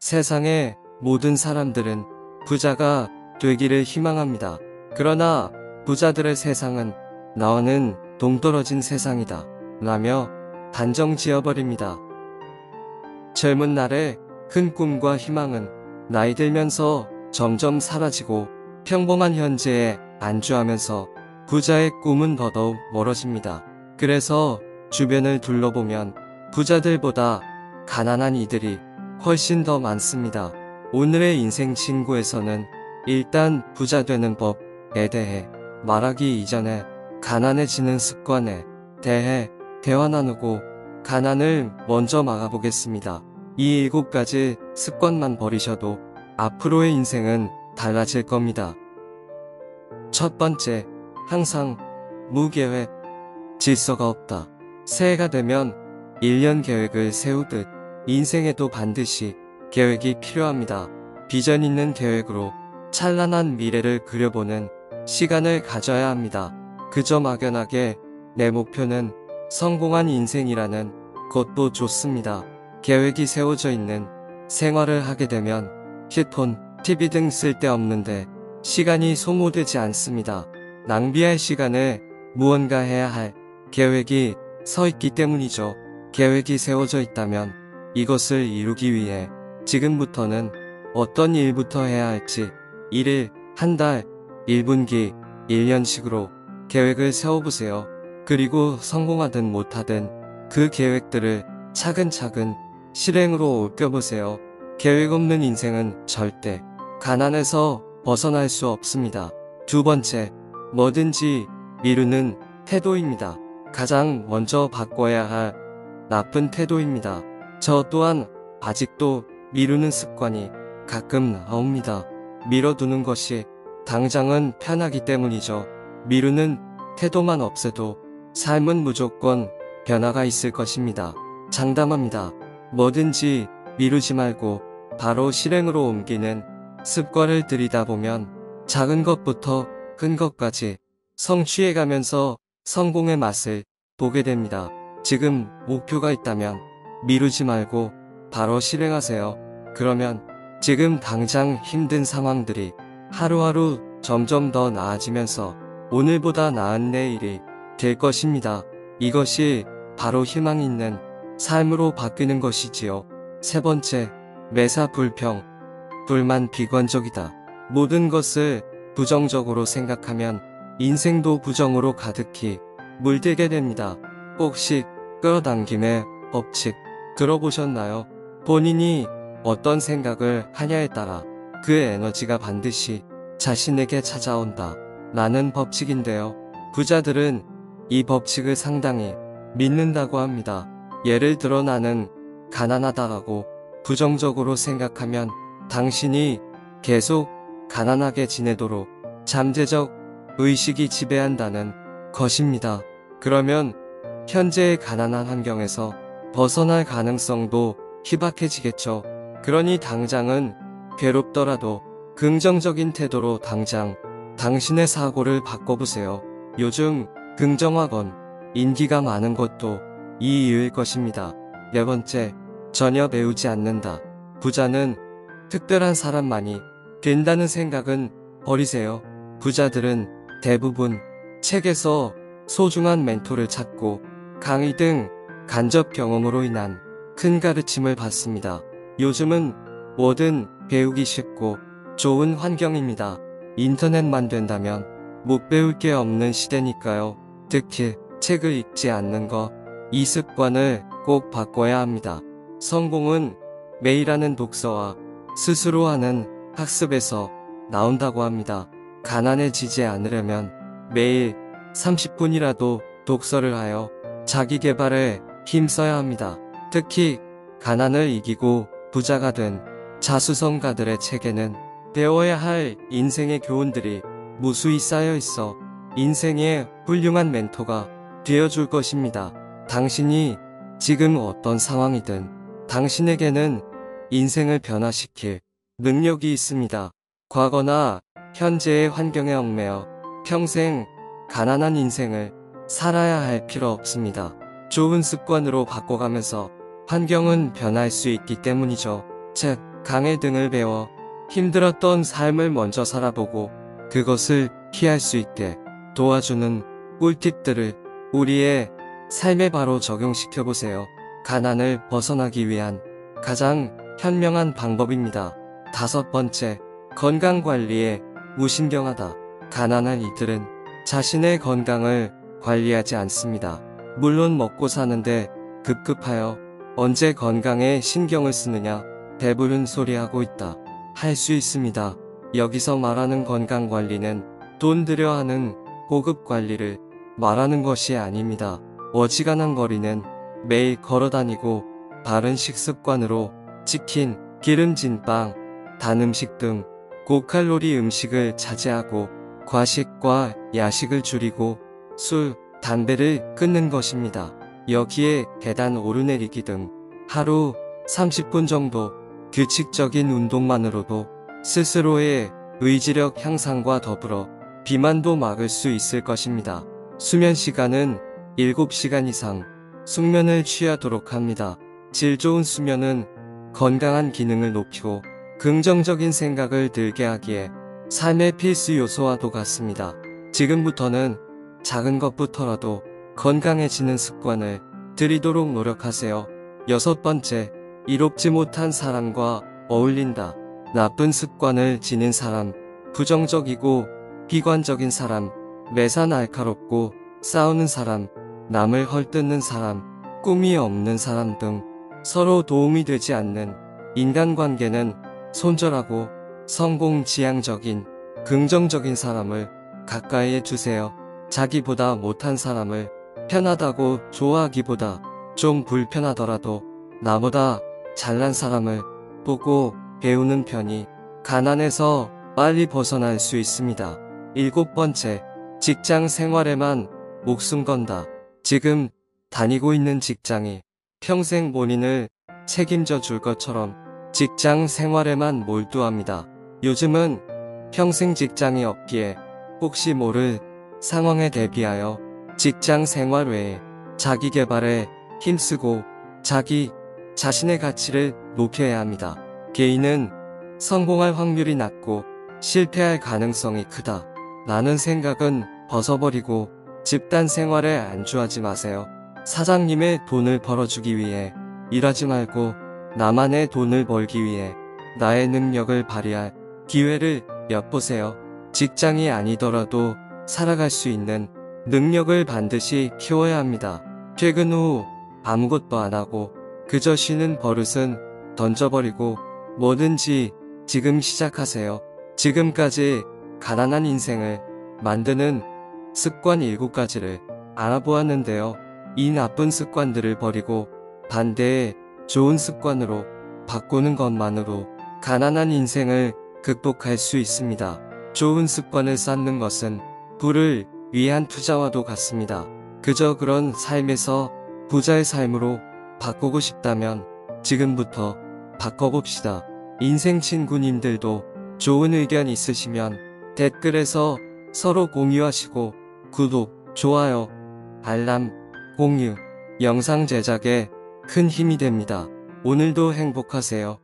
세상의 모든 사람들은 부자가 되기를 희망합니다. 그러나 부자들의 세상은 나와는 동떨어진 세상이다 라며 단정 지어버립니다. 젊은 날의 큰 꿈과 희망은 나이 들면서 점점 사라지고 평범한 현재에 안주하면서 부자의 꿈은 더더욱 멀어집니다. 그래서 주변을 둘러보면 부자들보다 가난한 이들이 훨씬 더 많습니다. 오늘의 인생 친구에서는 일단 부자 되는 법에 대해 말하기 이전에 가난해지는 습관에 대해 대화 나누고 가난을 먼저 막아보겠습니다. 이 7가지 습관만 버리셔도 앞으로의 인생은 달라질 겁니다. 첫 번째, 항상 무계획, 질서가 없다. 새해가 되면 1년 계획을 세우듯 인생에도 반드시 계획이 필요합니다. 비전 있는 계획으로 찬란한 미래를 그려보는 시간을 가져야 합니다. 그저 막연하게 내 목표는 성공한 인생이라는 것도 좋습니다. 계획이 세워져 있는 생활을 하게 되면 휴대폰, TV 등 쓸데없는데 시간이 소모되지 않습니다. 낭비할 시간을 무언가 해야 할 계획이 서 있기 때문이죠. 계획이 세워져 있다면 이것을 이루기 위해 지금부터는 어떤 일부터 해야 할지 1일, 한 달, 1분기, 1년씩으로 계획을 세워보세요. 그리고 성공하든 못하든 그 계획들을 차근차근 실행으로 옮겨보세요. 계획 없는 인생은 절대 가난에서 벗어날 수 없습니다. 두 번째, 뭐든지 미루는 태도입니다. 가장 먼저 바꿔야 할 나쁜 태도입니다. 저 또한 아직도 미루는 습관이 가끔 나옵니다. 미뤄두는 것이 당장은 편하기 때문이죠. 미루는 태도만 없애도 삶은 무조건 변화가 있을 것입니다. 장담합니다. 뭐든지 미루지 말고 바로 실행으로 옮기는 습관을 들이다 보면 작은 것부터 큰 것까지 성취해가면서 성공의 맛을 보게 됩니다. 지금 목표가 있다면 미루지 말고 바로 실행하세요. 그러면 지금 당장 힘든 상황들이 하루하루 점점 더 나아지면서 오늘보다 나은 내일이 될 것입니다. 이것이 바로 희망 있는 삶으로 바뀌는 것이지요. 세 번째, 매사 불평, 불만 비관적이다. 모든 것을 부정적으로 생각하면 인생도 부정으로 가득히 물들게 됩니다. 혹시 끌어당김의 법칙 들어보셨나요? 본인이 어떤 생각을 하냐에 따라 그 에너지가 반드시 자신에게 찾아온다 라는 법칙인데요. 부자들은 이 법칙을 상당히 믿는다고 합니다. 예를 들어 나는 가난하다라고 부정적으로 생각하면 당신이 계속 가난하게 지내도록 잠재적 의식이 지배한다는 것입니다. 그러면 현재의 가난한 환경에서 벗어날 가능성도 희박해지겠죠. 그러니 당장은 괴롭더라도 긍정적인 태도로 당장 당신의 사고를 바꿔보세요. 요즘 긍정하건 인기가 많은 것도 이 이유일 것입니다. 네 번째, 전혀 배우지 않는다. 부자는 특별한 사람만이 된다는 생각은 버리세요. 부자들은 대부분 책에서 소중한 멘토를 찾고 강의 등 간접 경험으로 인한 큰 가르침을 받습니다. 요즘은 뭐든 배우기 쉽고 좋은 환경입니다. 인터넷만 된다면 못 배울 게 없는 시대니까요. 특히 책을 읽지 않는 것, 이 습관을 꼭 바꿔야 합니다. 성공은 매일 하는 독서와 스스로 하는 학습에서 나온다고 합니다. 가난해지지 않으려면 매일 30분이라도 독서를 하여 자기 개발에 힘써야 합니다. 특히 가난을 이기고 부자가 된 자수성가들의 책에는 배워야 할 인생의 교훈들이 무수히 쌓여 있어 인생의 훌륭한 멘토가 되어줄 것입니다. 당신이 지금 어떤 상황이든 당신에게는 인생을 변화시킬 능력이 있습니다. 과거나 현재의 환경에 얽매여 평생 가난한 인생을 살아야 할 필요 없습니다. 좋은 습관으로 바꿔가면서 환경은 변할 수 있기 때문이죠. 즉, 강의 등을 배워 힘들었던 삶을 먼저 살아보고 그것을 피할 수 있게 도와주는 꿀팁들을 우리의 삶에 바로 적용시켜보세요. 가난을 벗어나기 위한 가장 현명한 방법입니다. 5번째, 건강관리에 무신경하다. 가난한 이들은 자신의 건강을 관리하지 않습니다. 물론 먹고 사는데 급급하여 언제 건강에 신경을 쓰느냐, 배부른 소리 하고 있다 할 수 있습니다. 여기서 말하는 건강관리는 돈 들여 하는 고급 관리를 말하는 것이 아닙니다. 어지간한 거리는 매일 걸어다니고 바른 식습관으로 치킨, 기름진 빵, 단 음식 등 고칼로리 음식을 자제하고 과식과 야식을 줄이고 술, 담배를 끊는 것입니다. 여기에 계단 오르내리기 등 하루 30분 정도 규칙적인 운동만으로도 스스로의 의지력 향상과 더불어 비만도 막을 수 있을 것입니다. 수면 시간은 7시간 이상 숙면을 취하도록 합니다. 질 좋은 수면은 건강한 기능을 높이고 긍정적인 생각을 들게 하기에 삶의 필수 요소와도 같습니다. 지금부터는 작은 것부터라도 건강해지는 습관을 들이도록 노력하세요. 6번째, 이롭지 못한 사람과 어울린다. 나쁜 습관을 지닌 사람, 부정적이고 비관적인 사람, 매사 날카롭고 싸우는 사람, 남을 헐뜯는 사람, 꿈이 없는 사람 등 서로 도움이 되지 않는 인간관계는 손절하고 성공지향적인 긍정적인 사람을 가까이에 두세요. 자기보다 못한 사람을 편하다고 좋아하기보다 좀 불편하더라도 나보다 잘난 사람을 보고 배우는 편이 가난에서 빨리 벗어날 수 있습니다. 7번째, 직장 생활에만 목숨 건다. 지금 다니고 있는 직장이 평생 본인을 책임져 줄 것처럼 직장 생활에만 몰두합니다. 요즘은 평생 직장이 없기에 혹시 모를 상황에 대비하여 직장 생활 외에 자기 개발에 힘쓰고 자기 자신의 가치를 높여야 합니다. 개인은 성공할 확률이 낮고 실패할 가능성이 크다 라는 생각은 벗어버리고 집단 생활에 안주하지 마세요. 사장님의 돈을 벌어주기 위해 일하지 말고 나만의 돈을 벌기 위해 나의 능력을 발휘할 기회를 엿보세요. 직장이 아니더라도 살아갈 수 있는 능력을 반드시 키워야 합니다. 퇴근 후 아무것도 안 하고 그저 쉬는 버릇은 던져버리고 뭐든지 지금 시작하세요. 지금까지 가난한 인생을 만드는 습관 7가지를 알아보았는데요. 이 나쁜 습관들을 버리고 반대의 좋은 습관으로 바꾸는 것만으로 가난한 인생을 극복할 수 있습니다. 좋은 습관을 쌓는 것은 부를 위한 투자와도 같습니다. 그저 그런 삶에서 부자의 삶으로 바꾸고 싶다면 지금부터 바꿔봅시다. 인생 친구님들도 좋은 의견 있으시면 댓글에서 서로 공유하시고 구독, 좋아요, 알람, 공유, 영상 제작에 큰 힘이 됩니다. 오늘도 행복하세요.